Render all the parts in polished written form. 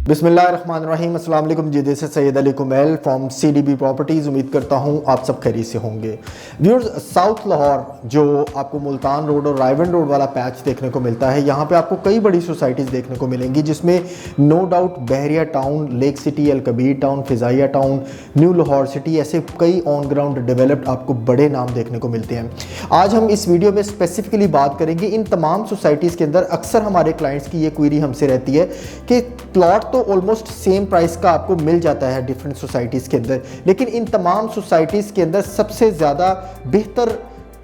बिस्मिल्लाहिर्रहमानिर्रहीम। अस्सलाम वालेकुम जी, this is Syed Ali Kumail from CDB properties. उम्मीद करता हूँ आप सब खैरियत से होंगे। व्यूअर्स, साउथ लाहौर जो आपको मुल्तान रोड और रायवन रोड वाला पैच देखने को मिलता है, यहाँ पे आपको कई बड़ी सोसाइटीज़ देखने को मिलेंगी, जिसमें no doubt Bahria town, lake city, Al Kabir town, Fizaia town, new Lahore city, ऐसे कई ऑन ग्राउंड डेवलप्ड आपको बड़े नाम देखने को मिलते हैं। आज हम इस वीडियो में स्पेसिफिकली बात करेंगे इन तमाम सोसाइटीज़ के अंदर। अक्सर हमारे क्लाइंट्स की ये क्वेरी हमसे रहती है कि प्लॉट तो ऑलमोस्ट सेम प्राइस का आपको मिल जाता है डिफरेंट सोसाइटीज़ के अंदर, लेकिन इन तमाम सोसाइटीज़ के अंदर सबसे ज़्यादा बेहतर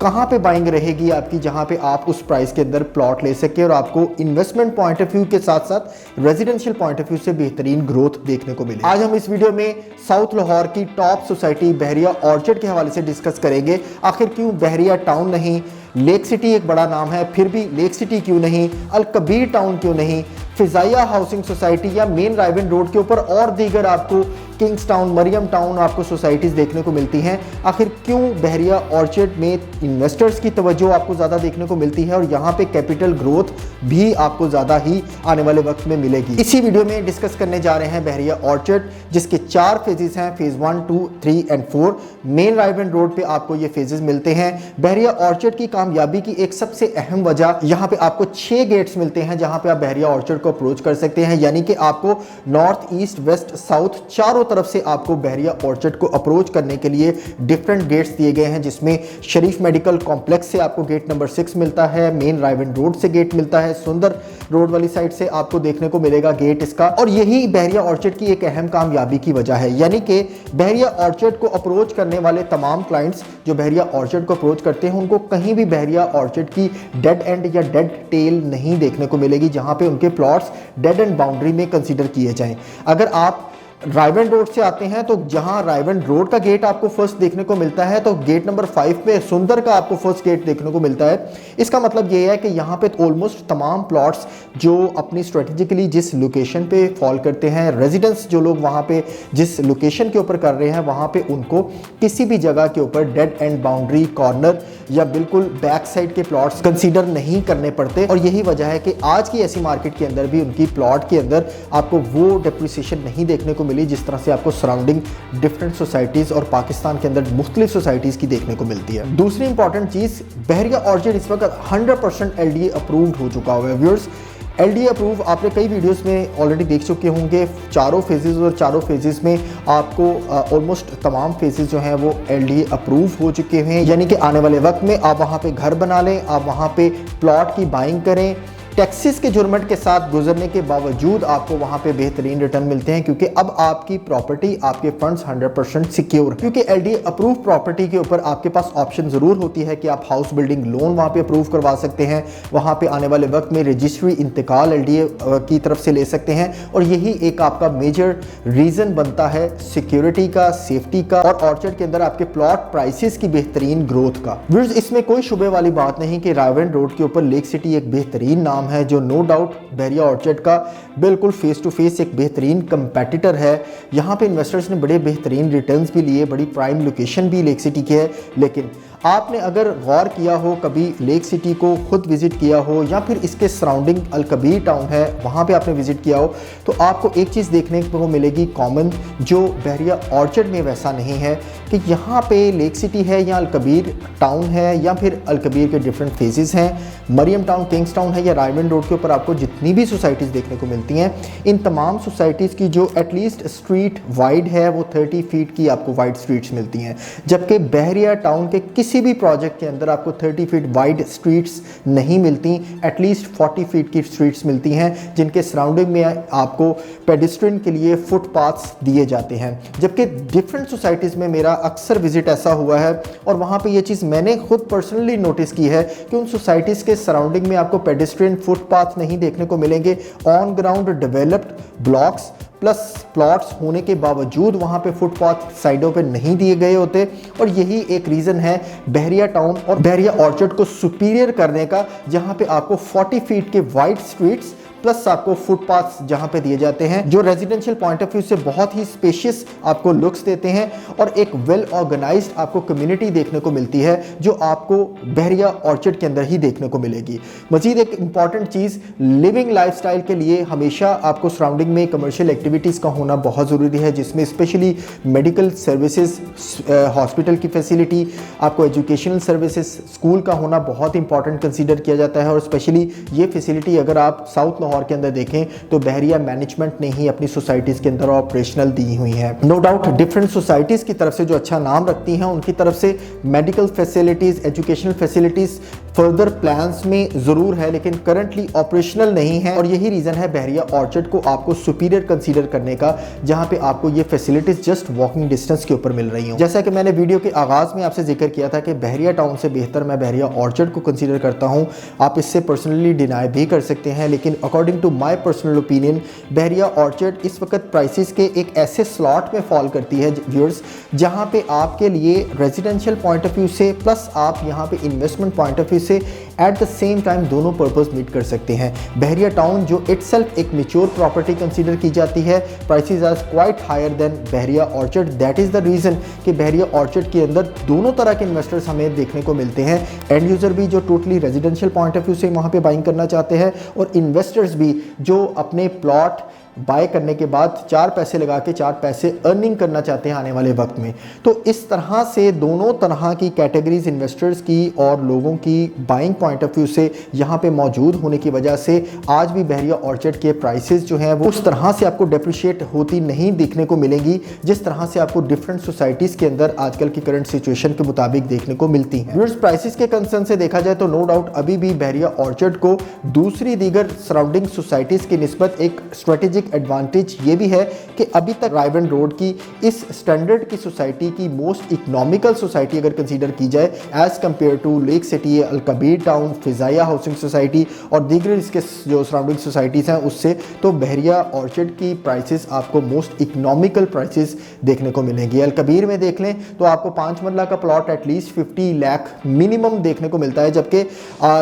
कहाँ पे बाइंग रहेगी आपकी, जहाँ पे आप उस प्राइस के अंदर प्लॉट ले सके और आपको इन्वेस्टमेंट पॉइंट ऑफ व्यू के साथ साथ रेजिडेंशियल पॉइंट ऑफ व्यू से बेहतरीन ग्रोथ देखने को मिले। आज हम इस वीडियो में साउथ लाहौर की टॉप सोसाइटी बहरिया ऑर्चर्ड के हवाले से डिस्कस करेंगे। आखिर क्यों बहरिया टाउन नहीं, लेक सिटी एक बड़ा नाम है, फिर भी लेक सिटी क्यों नहीं, अल कबीर टाउन क्यों नहीं, फिजाइया हाउसिंग सोसाइटी या मेन रायवन रोड के ऊपर और दीगर आपको किंग्स टाउन, मरियम टाउन आपको सोसाइटीज़ देखने को मिलती हैं। आखिर क्यों बहरिया ऑर्चर्ड में इन्वेस्टर्स की तवज्जो आपको ज़्यादा देखने को मिलती है और यहाँ पे कैपिटल ग्रोथ भी आपको ज़्यादा ही आने वाले वक्त में मिलेगी। इसी वीडियो में डिस्कस करने जा रहे हैं बहरिया ऑर्चर्ड, जिसके 4 फेजेस हैं, फेज़ 1, 2, 3 एंड 4। मेन रायवन रोड पे आपको ये फेजेस मिलते हैं। बहरिया ऑर्चर्ड की कामयाबी की एक सबसे अहम वजह, यहाँ पे आपको 6 गेट्स मिलते हैं जहाँ पे आप बहरिया ऑर्चर्ड को अप्रोच कर सकते हैं, यानी कि आपको नॉर्थ, ईस्ट, वेस्ट, साउथ चारों तरफ से आपको बहरिया ऑर्चर्ड को अप्रोच करने के लिए डिफरेंट गेट्स दिए गए हैं, जिसमें शरीफ मेडिकल कॉम्प्लेक्स से आपको गेट नंबर 6 मिलता है, मेन रायवन रोड से गेट मिलता है, सुंदर रोड वाली साइड से आपको देखने को मिलेगा गेट इसका। और यही बहरिया ऑर्चर्ड की एक अहम कामयाबी की वजह है, यानी कि बहरिया ऑर्चर्ड को अप्रोच करने वाले तमाम क्लाइंट्स जो बहरिया ऑर्चर्ड को अप्रोच करते हैं, उनको कहीं भी बहरिया ऑर्चर्ड की डेड एंड या डेड टेल नहीं देखने को मिलेगी, जहां पे उनके प्लॉट्स डेड एंड बाउंड्री में कंसीडर किए जाएं। अगर आप रायवन रोड से आते हैं तो जहां रायवन रोड का गेट आपको फर्स्ट देखने को मिलता है, तो गेट नंबर 5 पे सुंदर का आपको फर्स्ट गेट देखने को मिलता है। इसका मतलब ये है कि यहाँ पे ऑलमोस्ट तमाम प्लॉट्स जो अपनी स्ट्रेटेजिकली जिस लोकेशन पे फॉल करते हैं, रेजिडेंस जो लोग वहाँ पे जिस लोकेशन के ऊपर कर रहे हैं, वहाँ पे उनको किसी भी जगह के ऊपर डेड एंड बाउंड्री, कॉर्नर या बिल्कुल बैक साइड के प्लॉट्स कंसीडर नहीं करने पड़ते। और यही वजह है कि आज की ऐसी मार्केट के अंदर भी उनकी प्लॉट के अंदर आपको वो डेप्रिसिएशन नहीं देखने को मिली जिस तरह से आपको सराउंडिंग डिफरेंट सोसाइटीज़ और पाकिस्तान के अंदर मुख्तलिफ सोसाइटीज़ की देखने को मिलती है। दूसरी इंपॉर्टेंट चीज़, बहरिया ऑर्चर्ड इस वक्त 100% LDA अप्रूव्ड हो चुका हुआ है। व्यूअर्स, LDA अप्रूव आपने कई वीडियोस में ऑलरेडी देख चुके होंगे, चारों फेजेस, और चारों फेजेस में आपको ऑलमोस्ट तमाम फेजेस जो हैं वो LDA अप्रूव हो चुके हैं, यानी कि आने वाले वक्त में आप वहाँ पे घर बना लें, आप वहाँ पे प्लॉट की बाइंग करें, टैक्सेस के जुर्मट के साथ गुजरने के बावजूद आपको वहां पे बेहतरीन रिटर्न मिलते हैं, क्योंकि अब आपकी प्रॉपर्टी, आपके फंड्स 100% सिक्योर। क्योंकि LDA अप्रूव प्रॉपर्टी के ऊपर आपके पास ऑप्शन ज़रूर होती है कि आप हाउस बिल्डिंग लोन वहां पे अप्रूव करवा सकते हैं, वहां पे आने वाले वक्त में रजिस्ट्री इंतकाल LDA की तरफ से ले सकते हैं, और यही एक आपका मेजर रीज़न बनता है सिक्योरिटी का, सेफ्टी का, और ऑर्चर्ड के अंदर आपके प्लॉट प्राइसेस की बेहतरीन ग्रोथ का। इसमें कोई शुबे वाली बात नहीं कि रायवन रोड के ऊपर लेक सिटी एक बेहतरीन नाम है, जो नो डाउट बहरिया ऑर्चर्ड का बिल्कुल फेस टू फेस एक बेहतरीन कंपेटिटर है। यहाँ पे इन्वेस्टर्स ने बड़े बेहतरीन रिटर्न्स भी लिए, बड़ी प्राइम लोकेशन भी लेक सिटी की है। लेकिन आपने अगर गौर किया हो, कभी लेक सिटी को खुद विजिट किया हो, या फिर इसके सराउंडिंग अल कबीर टाउन है वहाँ पे आपने विजिट किया हो, तो आपको एक चीज़ देखने को मिलेगी कॉमन, जो बहरिया ऑर्चर्ड में वैसा नहीं है, कि यहाँ पे लेक सिटी है या अल कबीर टाउन है या फिर अल कबीर के डिफरेंट फेजेस हैं, मरियम टाउन, किंग्स टाउन है या रायवन रोड के ऊपर आपको जितनी भी सोसाइटीज़ देखने को मिलती हैं, इन तमाम सोसाइटीज़ की जो एटलीस्ट स्ट्रीट वाइड है वो 30 फीट की आपको वाइड स्ट्रीट्स मिलती हैं, जबकि बहरिया टाउन के किसी भी प्रोजेक्ट के अंदर आपको 30 फीट वाइड स्ट्रीट्स नहीं मिलती, एटलीस्ट 40 फीट की स्ट्रीट्स मिलती हैं, जिनके सराउंडिंग में आपको पेडिस्ट्रियन के लिए फुटपाथ्स दिए जाते हैं। जबकि डिफरेंट सोसाइटीज़ में मेरा अक्सर विजिट ऐसा हुआ है, और वहाँ पे ये चीज़ मैंने खुद पर्सनली नोटिस की है कि उन सोसाइटीज़ के सराउंडिंग में आपको पेडिस्ट्रियन फुटपाथ नहीं देखने को मिलेंगे। On ground developed blocks plus plots होने के बावजूद वहाँ पे फुटपाथ साइडों पे नहीं दिए गए होते, और यही एक रीज़न है बहरिया टाउन और बहरिया ऑर्चर्ड को सुपीरियर करने का, जहाँ पे आपको 40 फीट के वाइड स्ट्रीट्स प्लस आपको फुटपाथ जहां पे दिए जाते हैं जो रेजिडेंशियल पॉइंट ऑफ व्यू से बहुत ही स्पेशियस आपको लुक्स देते हैं और एक वेल ऑर्गेनाइज्ड आपको कम्युनिटी देखने को मिलती है जो आपको बहरिया ऑर्चिड के अंदर ही देखने को मिलेगी। मजीद एक इंपॉर्टेंट चीज, लिविंग लाइफस्टाइल के लिए हमेशा आपको सराउंडिंग में कमर्शियल एक्टिविटीज का होना बहुत जरूरी है, जिसमें स्पेशली मेडिकल सर्विसेज, हॉस्पिटल की फैसिलिटी, आपको एजुकेशनल सर्विसेज, स्कूल का होना बहुत इंपॉर्टेंट कंसीडर किया जाता है। और स्पेशली ये फैसिलिटी अगर आप साउथ लाहौर के अंदर देखें तो बहरिया मैनेजमेंट ने ही अपनी सोसाइटीज़ के अंदर ऑपरेशनल दी हुई हैं। नो डाउट डिफरेंट सोसाइटीज़ की तरफ से जो अच्छा नाम रखती हैं उनकी तरफ से medical facilities, educational facilities further plans में ज़रूर है, लेकिन करंटली ऑपरेशनल नहीं है। और यही रीज़न है बहरिया ऑर्चिड को आपको सुपीरियर कंसीडर करने का, जहां पे आपको ये फैसिलिटीज़ जस्ट वॉकिंग डिस्टेंस के ऊपर मिल रही हूँ। जैसा कि मैंने वीडियो के आगाज़ में आपसे जिक्र किया था कि बहरिया टाउन से बेहतर मैं बहरिया ऑर्चिड को कंसीडर करता हूँ। आप इससे पर्सनली डिनाई भी कर सकते हैं, लेकिन according to my personal opinion Bahria Orchard इस वक्त प्राइसेस के एक ऐसे स्लॉट में फॉल करती है व्यूअर्स, जहाँ पे आपके लिए रेजिडेंशियल पॉइंट ऑफ व्यू से प्लस आप यहाँ पे इन्वेस्टमेंट पॉइंट ऑफ व्यू से एट द सेम टाइम दोनों पर्पस मीट कर सकते हैं। बहरिया टाउन जो इटसेल्फ एक मैच्योर प्रॉपर्टी कंसीडर की जाती है, prices are quite higher than Bahria Orchard. That is the reason कि बहरिया ऑर्चिड के अंदर दोनों तरह के इन्वेस्टर्स हमें देखने को मिलते हैं। एंड यूजर भी जो totally residential point of view से वहाँ पे बाइंग करना चाहते हैं, और इन्वेस्टर्स भी जो अपने प्लॉट बाय करने के बाद 4 पैसे लगा के 4 पैसे अर्निंग करना चाहते हैं आने वाले वक्त में। तो इस तरह से दोनों तरह की कैटेगरीज इन्वेस्टर्स की और लोगों की बाइंग पॉइंट ऑफ व्यू से यहाँ पे मौजूद होने की वजह से आज भी बहरिया ऑर्चिड के प्राइसेस जो हैं वो उस तरह से आपको डेप्रिशिएट होती नहीं देखने को मिलेंगी जिस तरह से आपको डिफरेंट सोसाइटीज़ के अंदर आजकल की करंट सिचुएशन के मुताबिक देखने को मिलती हैं। व्यूअर्स, प्राइसेस के कंसर्न से देखा जाए तो नो डाउट अभी भी बहरिया ऑर्चिड को दूसरी दीगर सराउंडिंग सोसाइटीज़ की निस्बत एक स्ट्रेटेजिक एडवांटेज ये भी है कि अभी तक रायवन रोड की इस स्टैंडर्ड की सोसाइटी की मोस्ट इकोनॉमिकल सोसाइटी अगर कंसीडर की जाए as compare to lake city, Al Kabir town, Fizaya housing society और दीगर इसके जो सराउंडिंग सोसाइटीज़ हैं उससे, तो बहरिया ऑर्चिड की प्राइसेस आपको मोस्ट इकोनॉमिकल प्राइसेस देखने को मिलेंगी। अल कबीर में देख लें तो आपको 5 मरला का प्लॉट एटलीस्ट 50 लाख मिनिमम देखने को मिलता है, जबकि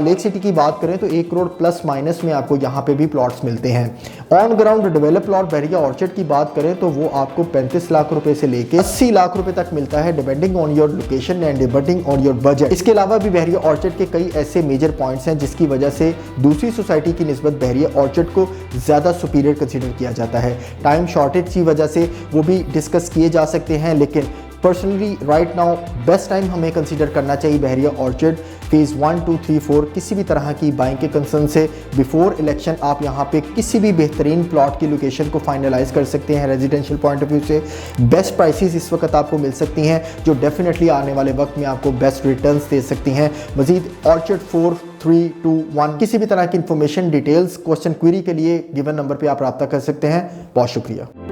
लेक सिटी की बात करें तो 1 करोड़ प्लस माइनस में आपको यहाँ पे भी प्लॉट्स मिलते हैं। On ground develop plot Bahria orchid की बात करें तो वो आपको 35 लाख रुपए से लेके 80 लाख रुपए तक मिलता है, depending on your location and depending on your budget. इसके अलावा भी बहरिया ऑर्चिड के कई ऐसे मेजर पॉइंट्स हैं जिसकी वजह से दूसरी सोसाइटी की निस्बत बहरिया ऑर्चिड को ज़्यादा सुपीरियर कंसीडर किया जाता है। टाइम शॉर्टेज की वजह से वो भी डिस्कस किए जा सकते हैं, लेकिन personally right now best time हमें कंसीडर करना चाहिए बहरिया ऑर्चिड। फेज़ 1, 2, 3, 4 किसी भी तरह की बाइंग के कंसर्न से बिफोर इलेक्शन आप यहाँ पे किसी भी बेहतरीन प्लॉट की लोकेशन को फाइनलाइज कर सकते हैं। रेजिडेंशियल पॉइंट ऑफ व्यू से बेस्ट प्राइसेस इस वक्त आपको मिल सकती हैं जो डेफिनेटली आने वाले वक्त में आपको बेस्ट रिटर्न्स दे सकती हैं। मजीद ऑर्चिड 4, 3, 2, 1 किसी भी तरह की इंफॉर्मेशन, डिटेल्स, क्वेश्चन, क्वेरी के लिए गिवन नंबर पर आप रब्ता कर सकते हैं। बहुत शुक्रिया।